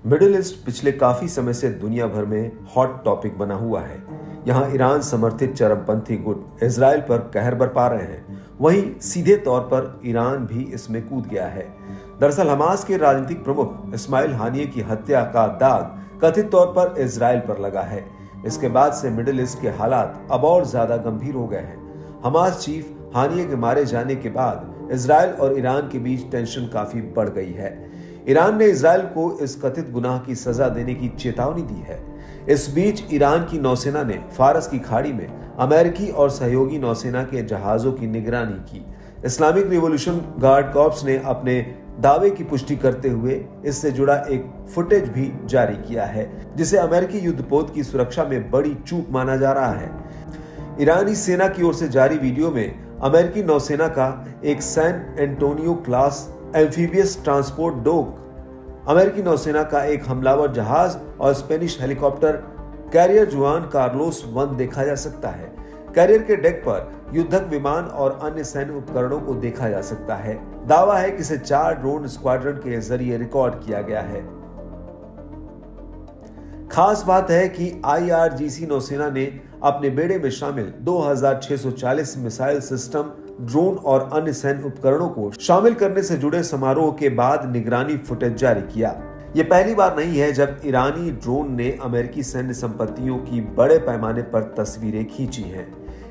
Middle east पिछले काफी समय से दुनिया भर में हॉट टॉपिक बना हुआ है। यहाँ ईरान समर्थित चरमपंथी गुट इजराइल पर कहर बरपा रहे हैं। वहीं सीधे तौर पर ईरान भी इसमें कूद गया है। दरअसल हमास के राजनीतिक प्रमुख इस्माइल हानिये की हत्या का दाग कथित तौर पर इजराइल पर लगा है। इसके बाद से मिडिल ईस्ट के हालात अब और ज्यादा गंभीर हो गए हैं। हमास चीफ हानिये के मारे जाने के बाद इजराइल और ईरान के बीच टेंशन काफी बढ़ गई है। ईरान ने इजराइल को इस कथित गुनाह की सजा देने की चेतावनी दी है। इस बीच ईरान की नौसेना ने फारस की खाड़ी में अमेरिकी और सहयोगी नौसेना के जहाजों की निगरानी की। इस्लामिक रिवॉल्यूशन गार्ड कॉर्प्स ने अपने दावे की पुष्टि करते हुए इससे जुड़ा एक फुटेज भी जारी किया है, जिसे अमेरिकी युद्धपोत की सुरक्षा में बड़ी चूक माना जा रहा है। ईरानी सेना की ओर से जारी वीडियो में अमेरिकी नौसेना का एक San Antonio class amphibious transport dock, अमेरिकी नौसेना का एक हमलावर जहाज और Spanish helicopter carrier Juan Carlos 1 देखा जा सकता है। कैरियर के डेक पर युद्धक विमान और अन्य सैन्य उपकरणों को देखा जा सकता है। दावा है कि इसे 4 ड्रोन स्क्वाड्रन के जरिए रिकॉर्ड किया गया है। खास बात है कि IRGC नौसेना ने अपने बेड़े में शामिल 2640 मिसाइल सिस्टम, ड्रोन और अन्य सैन्य उपकरणों को शामिल करने से जुड़े समारोह के बाद निगरानी फुटेज जारी किया। यह पहली बार नहीं है जब ईरानी ड्रोन ने अमेरिकी सैन्य संपत्तियों की बड़े पैमाने पर तस्वीरें खींची हैं।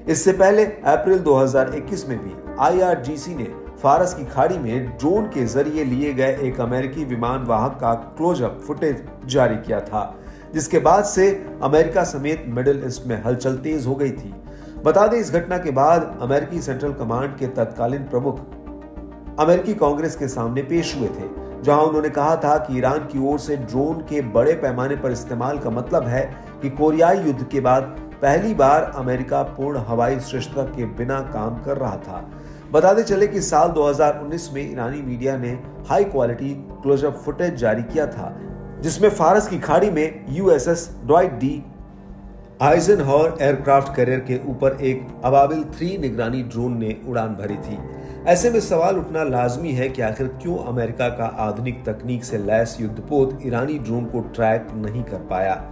इससे पहले अप्रैल 2021 में भी IRGC ने फारस की खाड़ी में ड्रोन के जरिए लिए गए एक अमेरिकी विमान वाहक का क्लोजअप फुटेज जारी किया था, जिसके बाद से अमेरिका समेत मिडिल ईस्ट में हलचल तेज हो गई थी। बता दें, इस घटना के बाद अमेरिकी सेंट्रल कमांड के तत्कालीन प्रमुख अमेरिकी कांग्रेस के सामने पेश हुए थे, जहां उन्होंने कहा था कि ईरान की ओर से ड्रोन के बड़े पैमाने पर इस्तेमाल का मतलब है कि कोरियाई युद्ध के बाद पहली बार अमेरिका पूर्ण हवाई श्रेष्ठता के बिना काम कर रहा था। बताते चले कि साल 2019 में ईरानी मीडिया ने हाई क्वालिटी क्लोजअप फुटेज जारी किया था, जिसमें फारस की खाड़ी में USS Dwight D Eisenhower aircraft carrier के ऊपर एक अबाबिल 3 निगरानी ड्रोन ने उड़ान भरी थी। ऐसे में सवाल उठना लाजमी है कि आखिर क्यों अमेरिका का आधुनिक तकनीक से लैस युद्धपोत ईरानी ड्रोन को ट्रैक नहीं कर पाया।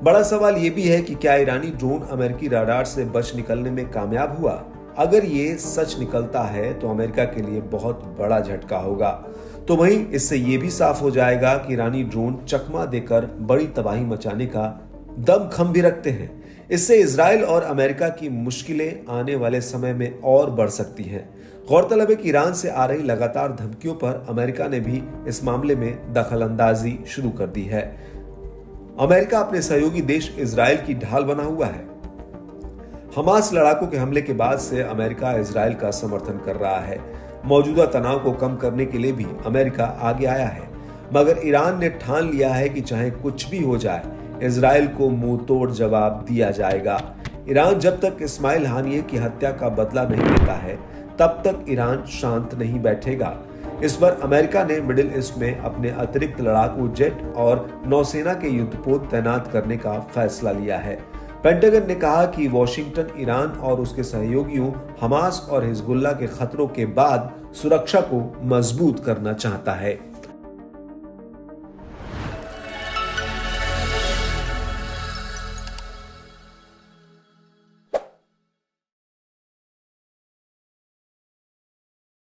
बड़ा सवाल यह भी है कि क्या ईरानी ड्रोन अमेरिकी रडार से बच निकलने में कामयाब हुआ। अगर ये सच निकलता है तो अमेरिका के लिए बहुत बड़ा झटका होगा। तो वहीं इससे ये भी साफ हो जाएगा कि ईरानी ड्रोन चकमा देकर बड़ी तबाही मचाने का दमखम भी रखते हैं। इससे इजराइल और अमेरिका की मुश्किलें आने वाले समय में और बढ़ सकती हैं। गौरतलब है कि ईरान से आ रही लगातार धमकियों पर अमेरिका ने भी इस मामले में दखलंदाजी शुरू कर दी है। अमेरिका अपने सहयोगी देश इजराइल की ढाल बना हुआ है। हमास लड़ाकों के हमले के बाद से अमेरिका इजराइल का समर्थन कर रहा है। मौजूदा तनाव को कम करने के लिए भी अमेरिका आगे आया है, मगर ईरान ने ठान लिया है कि चाहे कुछ भी हो जाए, इजराइल को मुंह तोड़ जवाब दिया जाएगा। ईरान जब तक इस्माइल हानिये की हत्या का बदला नहीं लेता है, तब तक ईरान शांत नहीं बैठेगा। इस पर अमेरिका ने मिडिल ईस्ट में अपने अतिरिक्त लड़ाकू जेट और नौसेना के युद्धपोत तैनात करने का फैसला लिया है। पेंटागन ने कहा कि वॉशिंगटन ईरान और उसके सहयोगियों हमास और हिजबुल्लाह के खतरों के बाद सुरक्षा को मजबूत करना चाहता है।